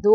2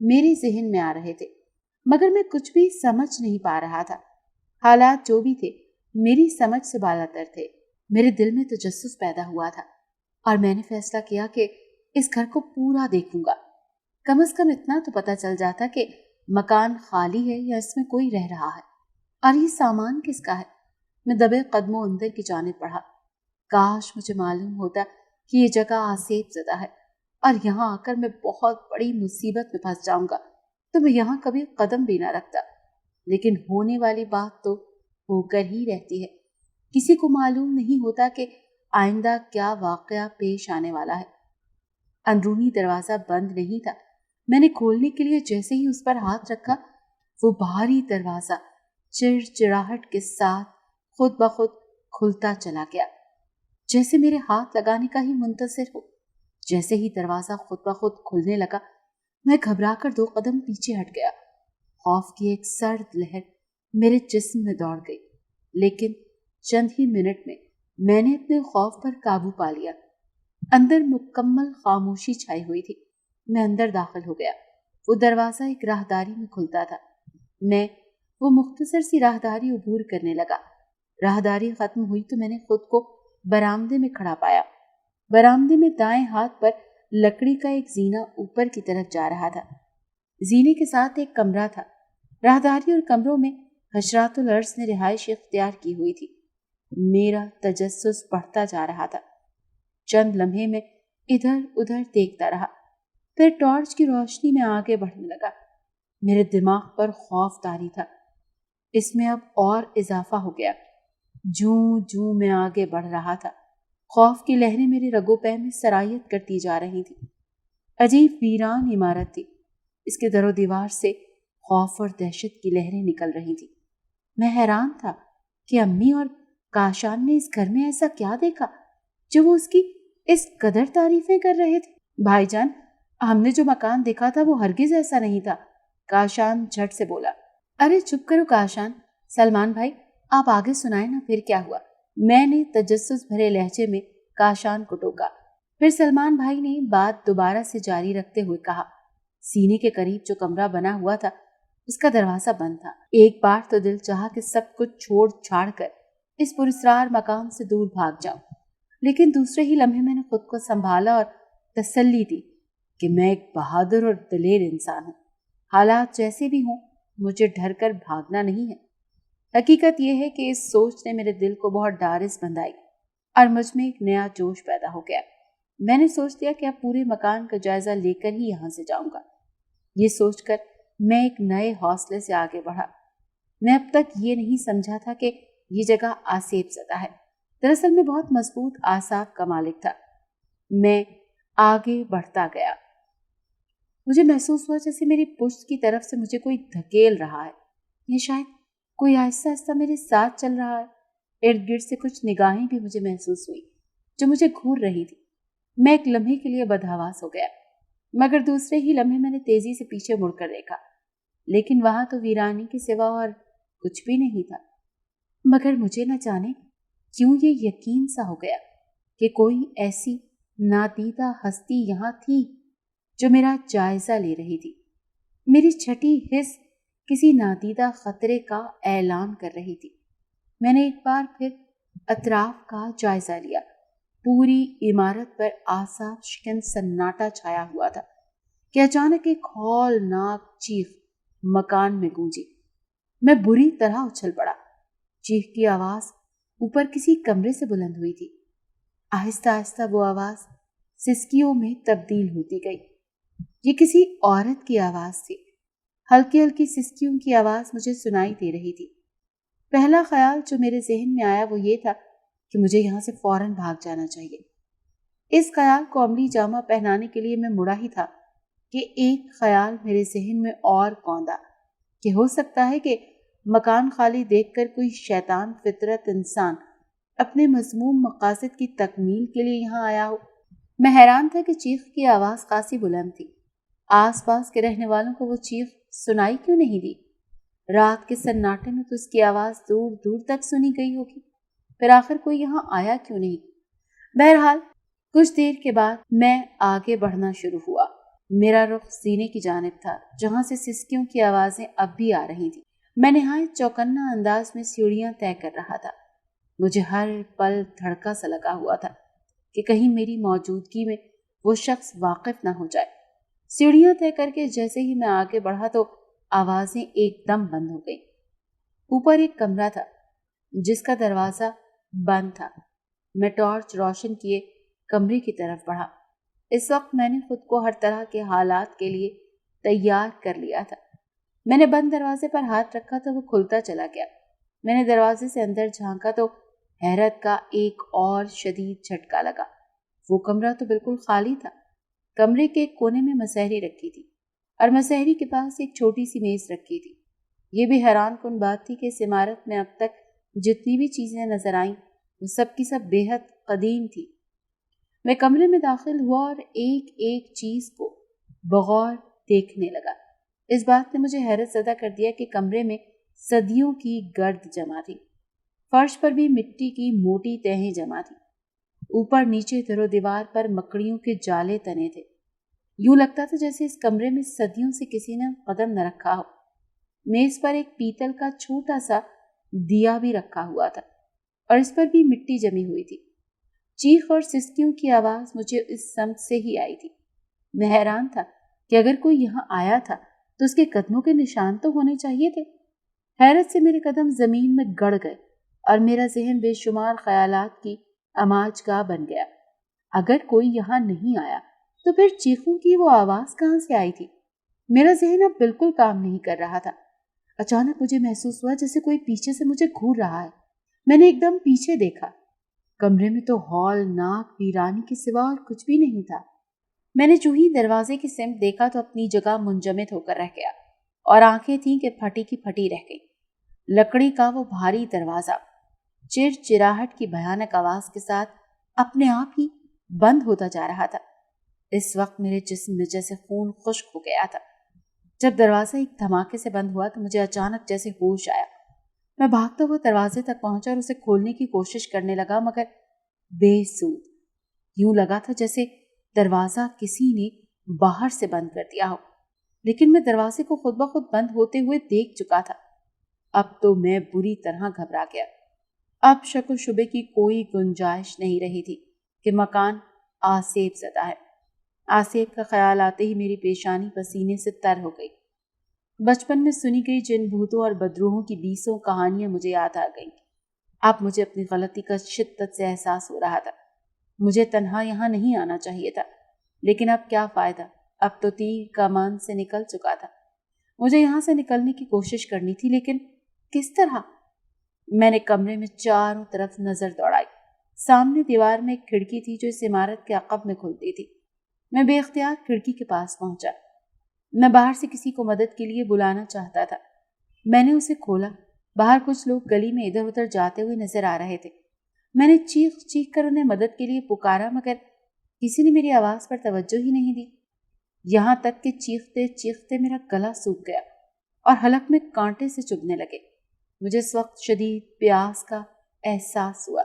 میرے ذہن میں آ رہے تھے، مگر میں کچھ بھی سمجھ نہیں پا رہا تھا۔ حالات جو بھی تھے میری سمجھ سے بالاتر تھے۔ میرے دل میں تجسس پیدا ہوا تھا اور میں نے فیصلہ کیا کہ اس گھر کو پورا دیکھوں گا۔ کم از کم اتنا تو پتہ چل جاتا کہ مکان خالی ہے یا اس میں کوئی رہ رہا ہے، اور یہ سامان کس کا ہے۔ میں دبے قدموں اندر کی جانب بڑھا۔ کاش مجھے معلوم ہوتا کہ یہ جگہ آسیب زدہ ہے اور یہاں آ کر میں بہت بڑی مصیبت میں پھنس جاؤں گا تو میں یہاں کبھی قدم بھی نہ رکھتا۔ لیکن ہونے والی بات تو ہو کر ہی رہتی ہے، کسی کو معلوم نہیں ہوتا کہ آئندہ کیا واقعہ پیش آنے والا ہے۔ اندرونی دروازہ بند نہیں تھا۔ میں نے کھولنے کے لیے جیسے ہی اس پر ہاتھ رکھا، وہ بھاری دروازہ چڑچڑاہٹ کے ساتھ خود بخود کھلتا چلا گیا، جیسے میرے ہاتھ لگانے کا ہی منتظر ہو۔ جیسے ہی دروازہ خود بخود کھلنے لگا، میں گھبرا کر 2 قدم پیچھے ہٹ گیا۔ خوف کی ایک سرد لہر میرے جسم میں دوڑ گئی، لیکن چند ہی منٹ میں نے اپنے خوف پر قابو پا لیا۔ اندر مکمل خاموشی چھائی ہوئی تھی۔ میں اندر داخل ہو گیا۔ وہ دروازہ ایک راہداری میں کھلتا تھا۔ میں وہ مختصر سی راہداری عبور کرنے لگا۔ راہداری ختم ہوئی تو میں نے خود کو برآمدے میں کھڑا پایا۔ برآمدے میں دائیں ہاتھ پر لکڑی کا ایک زینہ اوپر کی طرف جا رہا تھا۔ زینے کے ساتھ ایک کمرہ تھا۔ راہداری اور کمروں میں حشرات الارض نے رہائش اختیار کی ہوئی تھی۔ میرا تجسس بڑھتا جا رہا تھا۔ چند لمحے میں ادھر ادھر دیکھتا رہا، پھر ٹارچ کی روشنی میں آگے بڑھنے لگا۔ میرے دماغ پر خوف طاری تھا۔ اس میں اب اور اضافہ ہو گیا۔ جوں جوں میں آگے بڑھ رہا تھا، خوف کی لہریں میرے رگو پے میں سرایت کرتی جا رہی تھیں۔ عجیب ویران عمارت تھی۔ اس کے در و دیوار سے خوف اور دہشت کی لہریں نکل رہی تھیں۔ میں حیران تھا کہ امی اور کاشان نے اس گھر میں ایسا کیا دیکھا جو وہ اس کی اس قدر تعریفیں کر رہے تھے۔ بھائی جان، ہم نے جو مکان دیکھا تھا وہ ہرگز ایسا نہیں تھا، کاشان جھٹ سے بولا۔ ارے چپ کرو کاشان، سلمان بھائی آپ آگے سنائیں نا، پھر کیا ہوا؟ میں نے تجسس بھرے لہجے میں کاشان کو ٹوکا۔ پھر سلمان بھائی نے بات دوبارہ سے جاری رکھتے ہوئے کہا، سینے کے قریب جو کمرہ بنا ہوا تھا اس کا دروازہ بند تھا۔ ایک بار تو دل چاہا کہ سب کچھ چھوڑ چھاڑ کر اس پراسرار مکان سے دور بھاگ جاؤں، لیکن دوسرے ہی لمحے میں نے خود کو سنبھالا اور تسلی دی کہ میں ایک بہادر اور دلیر انسان ہوں۔ حالات جیسے بھی ہوں، مجھے ڈر کر بھاگنا نہیں ہے۔ حقیقت یہ ہے کہ اس سوچ نے میرے دل کو بہت ڈارس بندھائی اور مجھ میں ایک نیا جوش پیدا ہو گیا۔ میں نے سوچ لیا کہ اب پورے مکان کا جائزہ لے کر ہی یہاں سے جاؤں گا۔ یہ سوچ کر میں ایک نئے حوصلے سے آگے بڑھا۔ میں اب تک یہ نہیں سمجھا تھا کہ یہ جگہ آسیب زدہ ہے، دراصل میں بہت مضبوط اعصاب کا مالک تھا۔ میں آگے بڑھتا گیا۔ مجھے محسوس ہوا جیسے میری پشت کی طرف سے مجھے کوئی دھکیل رہا ہے، یہ شاید کوئی آہستہ آہستہ میرے ساتھ چل رہا ہے۔ ارد گرد سے کچھ نگاہیں بھی مجھے محسوس ہوئی جو مجھے گھور رہی تھی۔ میں ایک لمحے کے لیے بدحواس ہو گیا، مگر دوسرے ہی لمحے میں نے تیزی سے پیچھے مڑ کر دیکھا، لیکن وہاں تو ویرانی کے سوا اور کچھ بھی نہیں تھا۔ مگر مجھے نہ جانے کیوں یہ یقین سا ہو گیا کہ کوئی ایسی نادیدہ ہستی یہاں تھی جو میرا جائزہ لے رہی تھی۔ میری چھٹی حس کسی نادیدہ خطرے کا اعلان کر رہی تھی۔ میں نے ایک بار پھر اطراف کا جائزہ لیا۔ پوری عمارت پر اعصاب شکن سناٹا چھایا ہوا تھا کہ اچانک ایک ہولناک چیخ مکان میں گونجی۔ میں بری طرح اچھل پڑا۔ چیخ کی آواز اوپر کسی کمرے سے بلند ہوئی تھی۔ آہستہ آہستہ وہ آواز سسکیوں میں تبدیل ہوتی گئی۔ یہ کسی عورت کی آواز تھی۔ ہلکی ہلکی سسکیوں کی آواز مجھے سنائی دے رہی تھی۔ پہلا خیال جو میرے ذہن میں آیا وہ یہ تھا کہ مجھے یہاں سے فوراً بھاگ جانا چاہیے۔ اس خیال کو عملی جامہ پہنانے کے لیے میں مڑا ہی تھا کہ ایک خیال میرے ذہن میں اور کوندا کہ ہو سکتا ہے کہ مکان خالی دیکھ کر کوئی شیطان فطرت انسان اپنے مذموم مقاصد کی تکمیل کے لیے یہاں آیا ہو۔ میں حیران تھا کہ چیخ کی آواز خاصی بلند تھی۔ آس پاس کے رہنے والوں کو وہ چیخ سنائی کیوں نہیں دی؟ رات کے سناٹے میں تو اس کی آواز دور دور تک سنی گئی ہوگی، پھر آخر کوئی یہاں آیا کیوں نہیں؟ بہرحال کچھ دیر کے بعد میں آگے بڑھنا شروع ہوا۔ میرا رخ سینے کی جانب تھا جہاں سے سسکیوں کی آوازیں اب بھی آ رہی تھیں۔ میں نہایت چوکنا انداز میں سیڑھیاں طے کر رہا تھا۔ مجھے ہر پل دھڑکا سا لگا ہوا تھا کہ کہیں میری موجودگی میں وہ شخص واقف نہ ہو جائے۔ سیڑھیاں طے کر کے جیسے ہی میں آگے بڑھا تو آوازیں ایک دم بند ہو گئیں۔ اوپر ایک کمرہ تھا جس کا دروازہ بند تھا۔ میں ٹارچ روشن کیے کمرے کی طرف بڑھا۔ اس وقت میں نے خود کو ہر طرح کے حالات کے لیے تیار کر لیا تھا۔ میں نے بند دروازے پر ہاتھ رکھا تو وہ کھلتا چلا گیا۔ میں نے دروازے سے اندر جھانکا تو حیرت کا ایک اور شدید جھٹکا لگا۔ وہ کمرہ تو بالکل خالی تھا۔ کمرے کے ایک کونے میں مسہری رکھی تھی اور مسہری کے پاس ایک چھوٹی سی میز رکھی تھی۔ یہ بھی حیران کن بات تھی کہ اس عمارت میں اب تک جتنی بھی چیزیں نظر آئیں وہ سب کی سب بے حد قدیم تھی۔ میں کمرے میں داخل ہوا اور ایک ایک چیز کو بغور دیکھنے لگا۔ اس بات نے مجھے حیرت زدہ کر دیا کہ کمرے میں صدیوں کی گرد جمع تھی۔ فرش پر بھی مٹی کی موٹی تہیں جمع تھی۔ اوپر نیچے در و دیوار پر مکڑیوں کے جالے تنے تھے۔ یوں لگتا تھا جیسے اس کمرے میں صدیوں سے کسی نے قدم نہ رکھا ہو۔ میز پر ایک پیتل کا چھوٹا سا دیا بھی رکھا ہوا تھا اور اس پر بھی مٹی جمی ہوئی تھی۔ چیخ اور سسکیوں کی آواز مجھے اس سمت سے ہی آئی تھی۔ میں حیران تھا کہ اگر کوئی یہاں آیا تھا تو اس کے قدموں کے نشان تو ہونے چاہیے تھے۔ حیرت سے میرے قدم زمین میں گڑ گئے اور میرا ذہن بے شمار خیالات کی اماج گاہ بن گیا۔ اگر کوئی یہاں نہیں آیا تو پھر چیخوں کی وہ آواز کہاں سے آئی تھی؟ میرا ذہن اب بالکل کام نہیں کر رہا تھا۔ اچانک مجھے محسوس ہوا جیسے کوئی پیچھے سے مجھے گھور رہا ہے۔ میں نے ایک دم پیچھے دیکھا۔ کمرے میں تو ہولناک ویرانی کے سوا اور کچھ بھی نہیں تھا۔ میں نے جو ہی دروازے کی سمت دیکھا تو اپنی جگہ منجمد ہو کر رہ گیا اور آنکھیں تھیں کہ پھٹی کی پھٹی رہ گئی۔ لکڑی کا وہ بھاری دروازہ چرچراہٹ کی بھیانک آواز کے ساتھ اپنے آپ ہی بند ہوتا جا رہا تھا۔ اس وقت میرے جسم میں جیسے خون خشک ہو گیا تھا۔ جب دروازہ ایک دھماکے سے بند ہوا تو مجھے اچانک جیسے ہوش آیا۔ میں بھاگتا ہوا دروازے تک پہنچا اور اسے کھولنے کی کوشش کرنے لگا مگر بے سود۔ یوں لگا تھا جیسے دروازہ کسی نے باہر سے بند کر دیا ہو، لیکن میں دروازے کو خود بخود بند ہوتے ہوئے دیکھ چکا تھا۔ اب تو میں بری طرح گھبرا گیا۔ اب شک و شبے کی کوئی گنجائش نہیں رہی تھی کہ مکان آسیب زدہ ہے۔ آسیب کا خیال آتے ہی میری پیشانی پسینے سے تر ہو گئی۔ بچپن میں سنی گئی جن بھوتوں اور بدروحوں کی 20 کہانیاں مجھے یاد آ گئیں۔ اب مجھے اپنی غلطی کا شدت سے احساس ہو رہا تھا۔ مجھے تنہا یہاں نہیں آنا چاہیے تھا، لیکن اب کیا فائدہ؟ اب تو تیر کمان سے نکل چکا تھا۔ مجھے یہاں سے نکلنے کی کوشش کرنی تھی، لیکن کس طرح؟ میں نے کمرے میں چاروں طرف نظر دوڑائی۔ سامنے دیوار میں ایک کھڑکی تھی جو اس عمارت کے عقب میں کھلتی تھی۔ میں بے اختیار کھڑکی کے پاس پہنچا۔ میں باہر سے کسی کو مدد کے لیے بلانا چاہتا تھا۔ میں نے اسے کھولا۔ باہر کچھ لوگ گلی میں ادھر ادھر جاتے ہوئے نظر آ رہے تھے۔ میں نے چیخ چیخ کر انہیں مدد کے لیے پکارا مگر کسی نے میری آواز پر توجہ ہی نہیں دی۔ یہاں تک کہ چیختے چیختے میرا گلا سوکھ گیا اور حلق میں کانٹے سے چبھنے لگے۔ مجھے اس وقت شدید پیاس کا احساس ہوا۔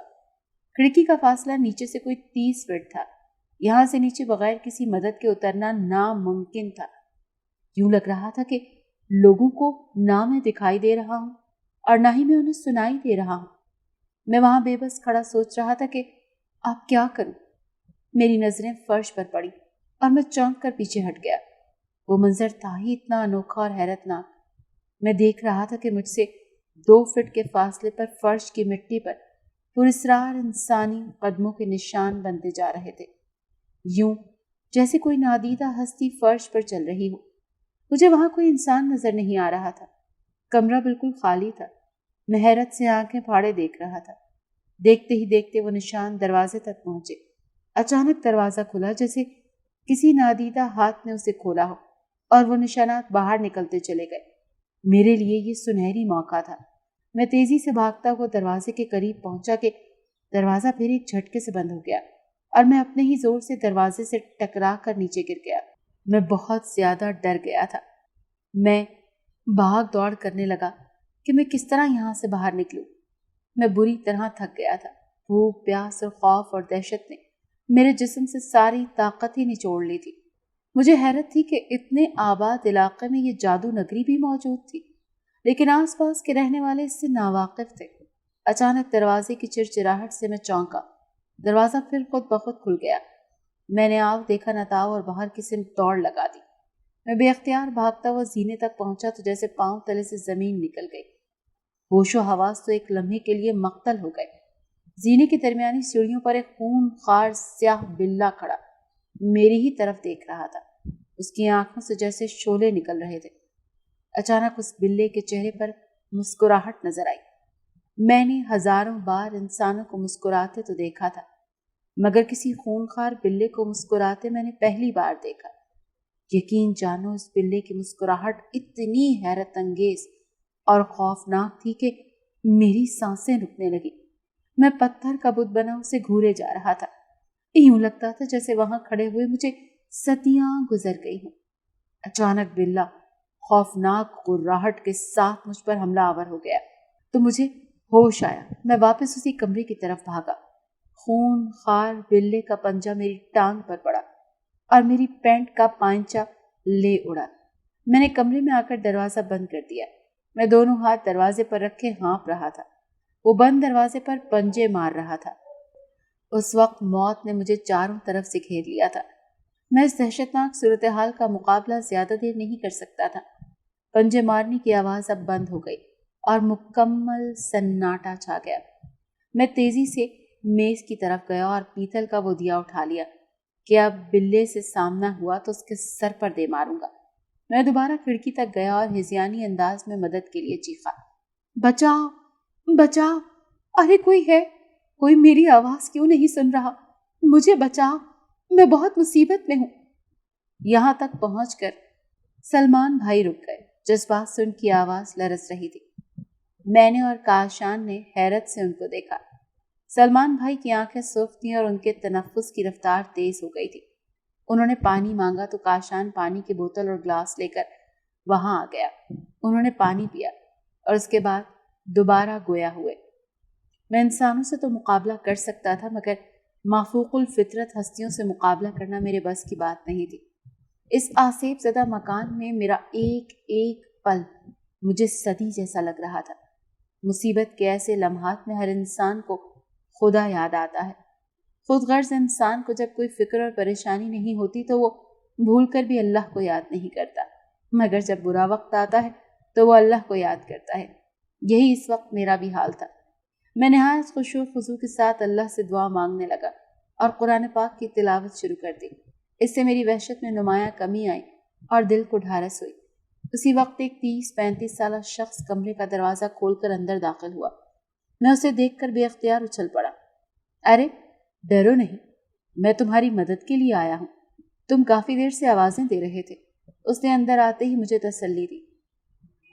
کھڑکی کا فاصلہ نیچے سے کوئی 30 فٹ تھا۔ یہاں سے نیچے بغیر کسی مدد کے اترنا ناممکن تھا۔ یوں لگ رہا تھا کہ لوگوں کو نہ میں دکھائی دے رہا ہوں اور نہ ہی میں انہیں سنائی دے رہا ہوں۔ میں وہاں بے بس کھڑا سوچ رہا تھا کہ اب کیا کروں۔ میری نظریں فرش پر پڑی اور میں چونک کر پیچھے ہٹ گیا۔ وہ منظر تھا ہی اتنا انوکھا اور حیرت ناک۔ میں دیکھ رہا تھا کہ مجھ سے 2 فٹ کے فاصلے پر فرش کی مٹی پر پراسرار انسانی قدموں کے نشان بنتے جا رہے تھے، یوں جیسے کوئی نادیدہ ہستی فرش پر چل رہی ہو۔ مجھے وہاں کوئی انسان نظر نہیں آ رہا تھا۔ کمرہ بالکل خالی تھا۔ میں حیرت سے آنکھیں پھاڑے دیکھ رہا تھا۔ دیکھتے ہی دیکھتے وہ نشان دروازے تک پہنچے۔ اچانک دروازہ کھلا جیسے کسی نادیدہ ہاتھ نے اسے کھولا ہو اور وہ نشانات باہر نکلتے چلے گئے۔ میرے لیے یہ سنہری موقع تھا۔ میں تیزی سے بھاگتا ہوا دروازے کے قریب پہنچا کہ دروازہ پھر ایک جھٹکے سے بند ہو گیا اور میں اپنے ہی زور سے دروازے سے ٹکرا کر نیچے گر گیا۔ میں بہت زیادہ ڈر گیا تھا۔ میں بھاگ دوڑ کرنے لگا کہ میں کس طرح یہاں سے باہر نکلوں۔ میں بری طرح تھک گیا تھا۔ بھوک، پیاس اور خوف اور دہشت نے میرے جسم سے ساری طاقت ہی نچوڑ لی تھی۔ مجھے حیرت تھی کہ اتنے آباد علاقے میں یہ جادو نگری بھی موجود تھی، لیکن آس پاس کے رہنے والے اس سے ناواقف تھے۔ اچانک دروازے کی چرچراہٹ سے میں چونکا۔ دروازہ پھر خود بخود کھل گیا۔ میں نے آگ دیکھا نہ تھا اور باہر کی سمت دوڑ لگا دی۔ میں بے اختیار بھاگتا ہوا زینے تک پہنچا تو جیسے پاؤں تلے سے زمین نکل گئی۔ ہوش و حواس تو ایک لمحے کے لیے مختل ہو گئے۔ زینے کی درمیانی سیڑھیوں پر ایک خون خوار سیاہ بلّا کھڑا میری ہی طرف دیکھ رہا تھا۔ اس کی آنکھوں سے جیسے شعلے نکل رہے تھے۔ اچانک اس بلے کے چہرے پر مسکراہٹ نظر آئی۔ میں نے ہزاروں بار انسانوں کو مسکراتے تو دیکھا تھا، مگر کسی خونخوار بلے کو مسکراتے میں نے پہلی بار دیکھا۔ یقین جانو اس بلے کی مسکراہٹ اتنی حیرت انگیز اور خوفناک تھی کہ میری سانسیں رکنے لگی۔ میں پتھر کا بت بنا اسے گھورے جا رہا تھا۔ یوں لگتا تھا جیسے وہاں کھڑے ہوئے مجھے صدیاں گزر گئی ہوں۔ اچانک بلّا خوفناک غراہٹ کے ساتھ مجھ پر حملہ آور ہو گیا تو مجھے ہوش آیا۔ میں واپس اسی کمرے کی طرف بھاگا۔ خون خار بلے کا پنجہ میری ٹانگ پر پڑا اور میری پینٹ کا پائنچہ لے اڑا۔ میں نے کمرے میں آ کر دروازہ بند کر دیا۔ میں دونوں ہاتھ دروازے پر رکھے ہانپ رہا تھا۔ وہ بند دروازے پر پنجے مار رہا تھا۔ اس وقت موت نے مجھے چاروں طرف سے گھیر لیا تھا۔ میں اس دہشتناک صورتحال کا مقابلہ زیادہ دیر نہیں کر سکتا تھا۔ پنجے مارنے کی آواز اب بند ہو گئی اور مکمل سناٹا چھا گیا۔ میں تیزی سے میز کی طرف گیا اور پیتل کا وہ دیا اٹھا لیا کہ اب بلے سے سامنا ہوا تو اس کے سر پر دے ماروں گا۔ میں دوبارہ کھڑکی تک گیا اور ہذیانی انداز میں مدد کے لیے چیخا، بچاؤ بچاؤ، ارے کوئی ہے، کوئی میری آواز کیوں نہیں سن رہا، مجھے بچاؤ، میں بہت مصیبت میں ہوں۔ یہاں تک پہنچ کر سلمان بھائی رک گئے۔ جذبات سے ان کی آواز لرز رہی تھی۔ میں نے اور کاشان نے حیرت سے ان کو دیکھا۔ سلمان بھائی کی آنکھیں سرخ تھیں اور ان کے تنفس کی رفتار تیز ہو گئی تھی۔ انہوں نے پانی مانگا تو کاشان پانی کی بوتل اور گلاس لے کر وہاں آ گیا۔ انہوں نے پانی پیا اور اس کے بعد دوبارہ گویا ہوئے۔ میں انسانوں سے تو مقابلہ کر سکتا تھا، مگر مافوق الفطرت ہستیوں سے مقابلہ کرنا میرے بس کی بات نہیں تھی۔ اس آسیب زدہ مکان میں میرا ایک ایک پل مجھے صدی جیسا لگ رہا تھا۔ مصیبت کے ایسے لمحات میں ہر انسان کو خدا یاد آتا ہے۔ خود غرض انسان کو جب کوئی فکر اور پریشانی نہیں ہوتی تو وہ بھول کر بھی اللہ کو یاد نہیں کرتا، مگر جب برا وقت آتا ہے تو وہ اللہ کو یاد کرتا ہے۔ یہی اس وقت میرا بھی حال تھا۔ میں نہایت خشوع و خضوع کے ساتھ اللہ سے دعا مانگنے لگا اور قرآن پاک کی تلاوت شروع کر دی۔ اس سے میری وحشت میں نمایاں کمی آئی اور دل کو ڈھارس ہوئی۔ اسی وقت ایک 30-35 سالہ شخص کمرے کا دروازہ کھول کر اندر داخل ہوا۔ میں اسے دیکھ کر بے اختیار اچھل پڑا۔ ارے ڈرو نہیں، میں تمہاری مدد کے لیے آیا ہوں، تم کافی دیر سے آوازیں دے رہے تھے۔ اس نے اندر آتے ہی مجھے تسلی دی۔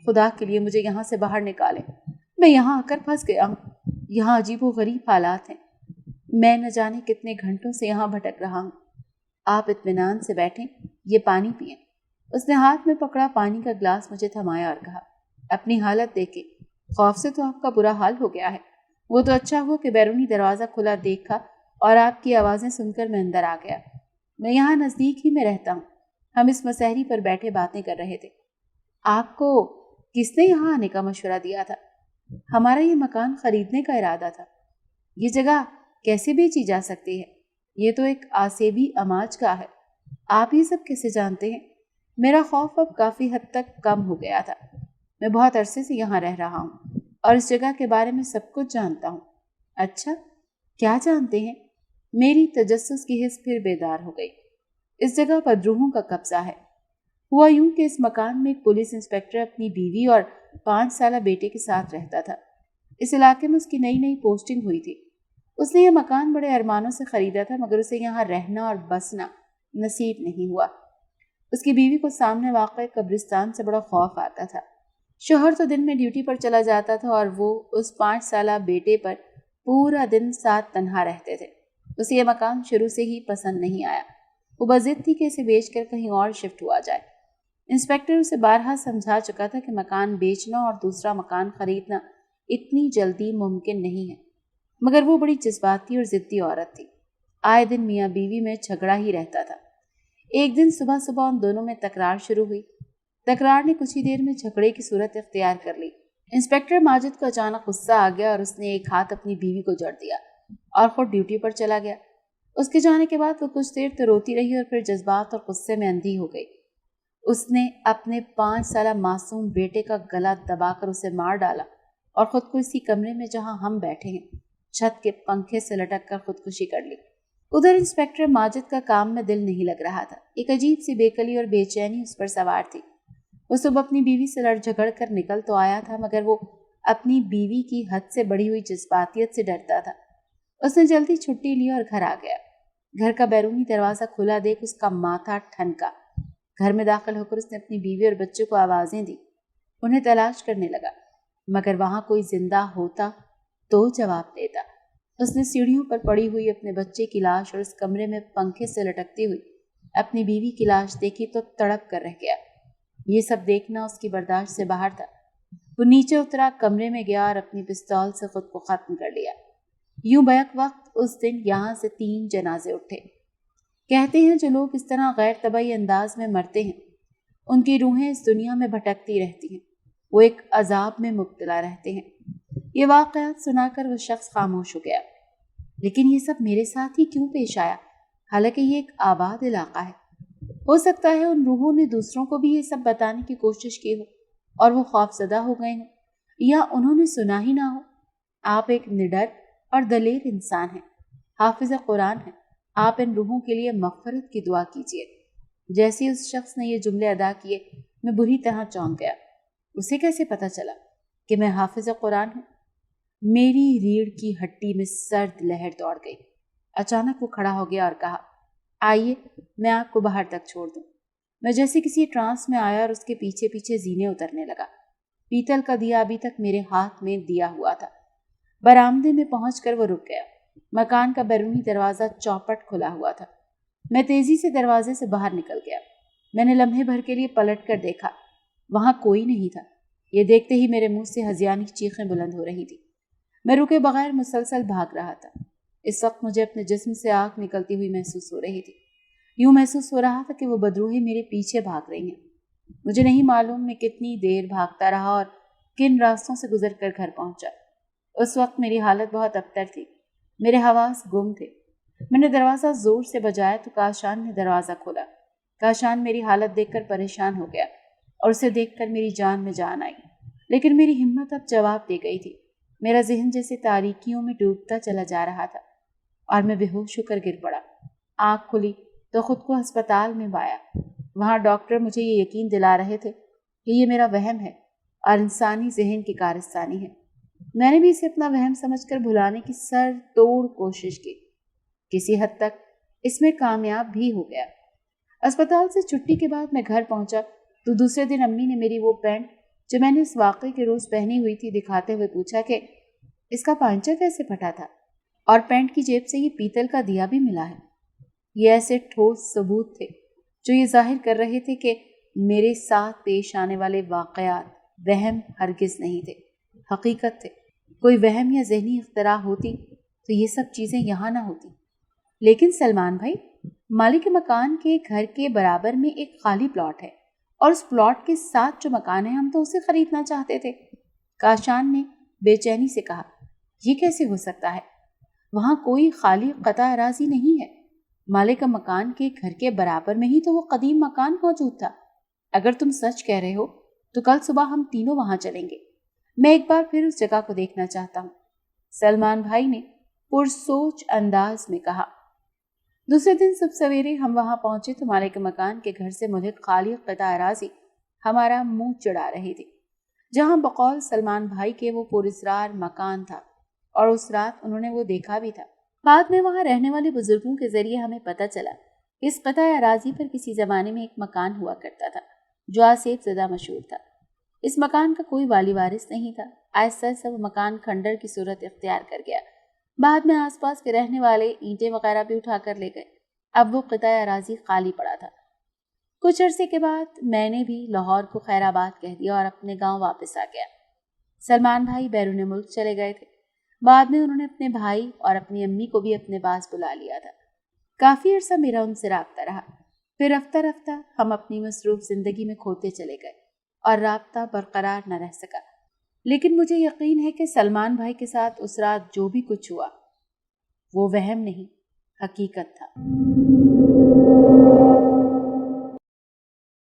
خدا کے لیے مجھے یہاں سے باہر نکالے، میں یہاں آ کر پھنس گیا ہوں۔ یہاں عجیب و غریب حالات ہیں، میں نہ جانے کتنے گھنٹوں سے یہاں بھٹک رہا ہوں۔ آپ اطمینان سے بیٹھیں، یہ پانی پئیں۔ اس نے ہاتھ میں پکڑا پانی کا گلاس مجھے تھمایا اور کہا، اپنی حالت دیکھیں، خوف سے تو آپ کا برا حال ہو گیا ہے۔ وہ تو اچھا ہوا کہ بیرونی دروازہ کھلا دیکھا اور آپ کی آوازیں سن کر میں اندر آ گیا۔ میں یہاں نزدیک ہی میں رہتا ہوں۔ ہم اس مسحری پر بیٹھے باتیں کر رہے تھے۔ آپ کو کس نے یہاں آنے کا مشورہ دیا تھا؟ ہمارا یہ مکان خریدنے کا ارادہ تھا۔ یہ جگہ کیسے بیچی جا سکتی ہے؟ یہ تو ایک آسیبی اماج گاہ ہے۔ آپ یہ سب کیسے جانتے ہیں؟ میرا خوف اب کافی حد تک کم ہو گیا تھا۔ میں بہت عرصے سے یہاں رہ رہا ہوں اور اس جگہ کے بارے میں سب کچھ جانتا ہوں۔ اچھا، کیا جانتے ہیں؟ میری تجسس کی حس پھر بیدار ہو گئی۔ اس جگہ بدروحوں کا قبضہ ہے۔ ہوا یوں کہ اس مکان میں ایک پولیس انسپکٹر اپنی بیوی اور 5 سالہ بیٹے کے ساتھ رہتا تھا۔ اس علاقے میں اس کی نئی پوسٹنگ ہوئی تھی۔ اس نے یہ مکان بڑے ارمانوں سے خریدا تھا، مگر اسے یہاں رہنا اور بسنا نصیب نہیں ہوا۔ اس کی بیوی کو سامنے واقع قبرستان سے بڑا خوف آتا تھا۔ شوہر تو دن میں ڈیوٹی پر چلا جاتا تھا اور وہ اس 5 سالہ بیٹے پر پورا دن ساتھ تنہا رہتے تھے۔ اسے یہ مکان شروع سے ہی پسند نہیں آیا۔ وہ بضد تھی کہ اسے بیچ کر کہیں اور شفٹ ہوا جائے۔ انسپکٹر اسے بارہا سمجھا چکا تھا کہ مکان بیچنا اور دوسرا مکان خریدنا اتنی جلدی ممکن نہیں ہے، مگر وہ بڑی جذباتی اور ضدی عورت تھی۔ آئے دن میاں بیوی میں جھگڑا ہی رہتا تھا۔ ایک دن صبح صبح ان دونوں میں تکرار شروع ہوئی۔ تکرار نے کچھ ہی دیر میں جھگڑے کی صورت اختیار کر لی۔ انسپکٹر ماجد کو اچانک غصہ آ گیا اور اس نے ایک ہاتھ اپنی بیوی کو جڑ دیا اور خود ڈیوٹی پر چلا گیا۔ اس کے جانے کے بعد وہ کچھ دیر تو روتی رہی اور پھر جذبات اور غصے میں اندھی ہو گئی۔ اس نے اپنے 5 سالہ معصوم بیٹے کا گلا دبا کر اسے مار ڈالا اور خود کو اسی کمرے میں جہاں ہم بیٹھے ہیں چھت کے پنکھے سے لٹک کر خودکشی کر لی۔ ادھر انسپکٹر ماجد کا کام میں دل نہیں لگ رہا تھا۔ ایک عجیب سی بےکلی اور بے چینی اس پر سوار تھی۔ وہ صبح اپنی بیوی سے لڑ جھگڑ کر نکل تو آیا تھا مگر وہ اپنی بیوی کی حد سے بڑھی ہوئی جذباتیت سے ڈرتا تھا۔ اس نے جلدی چھٹی لی اور گھر آ گیا۔ گھر کا بیرونی دروازہ کھلا دیکھ اس کا ماتھا ٹھنکا۔ گھر میں داخل ہو کر اس نے اپنی بیوی اور بچوں کو آوازیں دی، انہیں تلاش کرنے لگا مگر وہاں کوئی زندہ ہوتا تو جواب دیتا۔ اس نے سیڑھیوں پر پڑی ہوئی اپنے بچے کی لاش اور اس کمرے میں پنکھے سے لٹکتی ہوئی اپنی بیوی کی لاش دیکھی تو تڑپ کر رہ گیا۔ یہ سب دیکھنا اس کی برداشت سے باہر تھا۔ وہ نیچے اترا، کمرے میں گیا اور اپنی پستول سے خود کو ختم کر لیا۔ یوں بیک وقت اس دن یہاں سے 3 جنازے اٹھے۔ کہتے ہیں جو لوگ اس طرح غیر طبعی انداز میں مرتے ہیں ان کی روحیں اس دنیا میں بھٹکتی رہتی ہیں، وہ ایک عذاب میں مبتلا رہتے ہیں۔ یہ واقعات سنا کر وہ شخص خاموش ہو گیا۔ لیکن یہ سب میرے ساتھ ہی کیوں پیش آیا، حالانکہ یہ ایک آباد علاقہ ہے؟ ہو سکتا ہے ان روحوں نے دوسروں کو بھی یہ سب بتانے کی کوشش کی ہو اور وہ خوفزدہ ہو گئے ہوں، یا انہوں نے سنا ہی نہ ہو۔ آپ ایک نڈر اور دلیر انسان ہیں، حافظ قرآن ہیں، آپ ان روحوں کے لیے مغفرت کی دعا کیجیے۔ جیسے اس شخص نے یہ جملے ادا کیے میں بری طرح چونک گیا۔ اسے کیسے پتا چلا کہ میں حافظ قرآن ہوں؟ میری ریڑھ کی ہڈی میں سرد لہر دوڑ گئی۔ اچانک وہ کھڑا ہو گیا اور کہا، آئیے میں آپ کو باہر تک چھوڑ دوں۔ میں جیسے کسی ٹرانس میں آیا اور اس کے پیچھے پیچھے زینے اترنے لگا۔ پیتل کا دیا ابھی تک میرے ہاتھ میں دیا ہوا تھا۔ برآمدے میں پہنچ کر وہ رک گیا۔ مکان کا بیرونی دروازہ چوپٹ کھلا ہوا تھا۔ میں تیزی سے دروازے سے باہر نکل گیا۔ میں نے لمحے بھر کے لیے پلٹ کر دیکھا، وہاں کوئی نہیں تھا۔ یہ دیکھتے ہی میرے منہ سے ہذیانی چیخیں بلند ہو رہی تھی۔ میں رکے بغیر مسلسل بھاگ رہا تھا۔ اس وقت مجھے اپنے جسم سے آگ نکلتی ہوئی محسوس ہو رہی تھی۔ یوں محسوس ہو رہا تھا کہ وہ بدروہیں میرے پیچھے بھاگ رہی ہیں۔ مجھے نہیں معلوم میں کتنی دیر بھاگتا رہا اور کن راستوں سے گزر کر گھر پہنچا۔ اس وقت میری حالت بہت ابتر تھی، میرے حواس گم تھے۔ میں نے دروازہ زور سے بجایا تو کاشان نے دروازہ کھولا۔ کاشان میری حالت دیکھ کر پریشان ہو گیا اور اسے دیکھ کر میری جان میں جان آئی، لیکن میری ہمت اب جواب دے گئی تھی۔ میرا ذہن جیسے تاریکیوں میں ڈوبتا چلا جا رہا تھا اور میں بے ہوش ہو کر گر پڑا۔ آنکھ کھلی تو خود کو ہسپتال میں پایا۔ وہاں ڈاکٹر مجھے یہ یقین دلا رہے تھے کہ یہ میرا وہم ہے اور انسانی ذہن کی کارستانی ہے۔ میں نے بھی اسے اپنا وہم سمجھ کر بھلانے کی سر توڑ کوشش کی، کسی حد تک اس میں کامیاب بھی ہو گیا۔ اسپتال سے چھٹی کے بعد میں گھر پہنچا تو دوسرے دن امی نے میری وہ پینٹ جو میں نے اس واقعے کے روز پہنی ہوئی تھی دکھاتے ہوئے پوچھا کہ اس کا پانچہ کیسے پھٹا تھا، اور پینٹ کی جیب سے یہ پیتل کا دیا بھی ملا ہے۔ یہ ایسے ٹھوس ثبوت تھے جو یہ ظاہر کر رہے تھے کہ میرے ساتھ پیش آنے والے واقعات وہم ہرگز نہیں تھے، حقیقت تھے۔ کوئی وہم یا ذہنی اختراع ہوتی تو یہ سب چیزیں یہاں نہ ہوتی۔ لیکن سلمان بھائی، مالک مکان کے گھر کے برابر میں ایک خالی پلاٹ ہے اور اس پلاٹ کے ساتھ جو مکان ہے ہم تو اسے خریدنا چاہتے تھے۔ کاشان نے بے چینی سے کہا، یہ کیسے ہو سکتا ہے؟ وہاں کوئی خالی قطع اراضی نہیں ہے۔ مالک مکان کے گھر کے برابر میں ہی تو وہ قدیم مکان موجود تھا۔ اگر تم سچ کہہ رہے ہو تو کل صبح ہم تینوں وہاں چلیں گے۔ میں ایک بار پھر اس جگہ کو دیکھنا چاہتا ہوں، سلمان بھائی نے پرسوچ انداز میں کہا۔ دوسرے دن صبح سویرے ہم وہاں پہنچے تو مالک مکان کے گھر سے ملحق خالی قطع اراضی ہمارا منہ چڑھا رہی تھی، جہاں بقول سلمان بھائی کے وہ پراسرار مکان تھا، اور اس رات انہوں نے وہ دیکھا بھی تھا۔ بعد میں وہاں رہنے والے بزرگوں کے ذریعے ہمیں پتہ چلا اس قطع اراضی پر کسی زمانے میں ایک مکان ہوا کرتا تھا جو آسیب زدہ مشہور تھا۔ اس مکان کا کوئی والی وارث نہیں تھا۔ آہستہ آہستہ وہ مکان کھنڈر کی صورت اختیار کر گیا۔ بعد میں آس پاس کے رہنے والے اینٹیں وغیرہ بھی اٹھا کر لے گئے۔ اب وہ قطع اراضی خالی پڑا تھا۔ کچھ عرصے کے بعد میں نے بھی لاہور کو خیر آباد کہہ دیا اور اپنے گاؤں واپس آ گیا۔ سلمان بھائی بیرون ملک چلے گئے تھے۔ بعد میں انہوں نے اپنے بھائی اور اپنی امی کو بھی اپنے پاس بلا لیا تھا۔ کافی عرصہ میرا ان سے رابطہ رہا۔ پھر رفتہ رفتہ ہم اپنی مصروف زندگی میں کھوتے چلے گئے اور رابطہ برقرار نہ رہ سکا، لیکن مجھے یقین ہے کہ سلمان بھائی کے ساتھ اس رات جو بھی کچھ ہوا وہ وہم نہیں، حقیقت تھا۔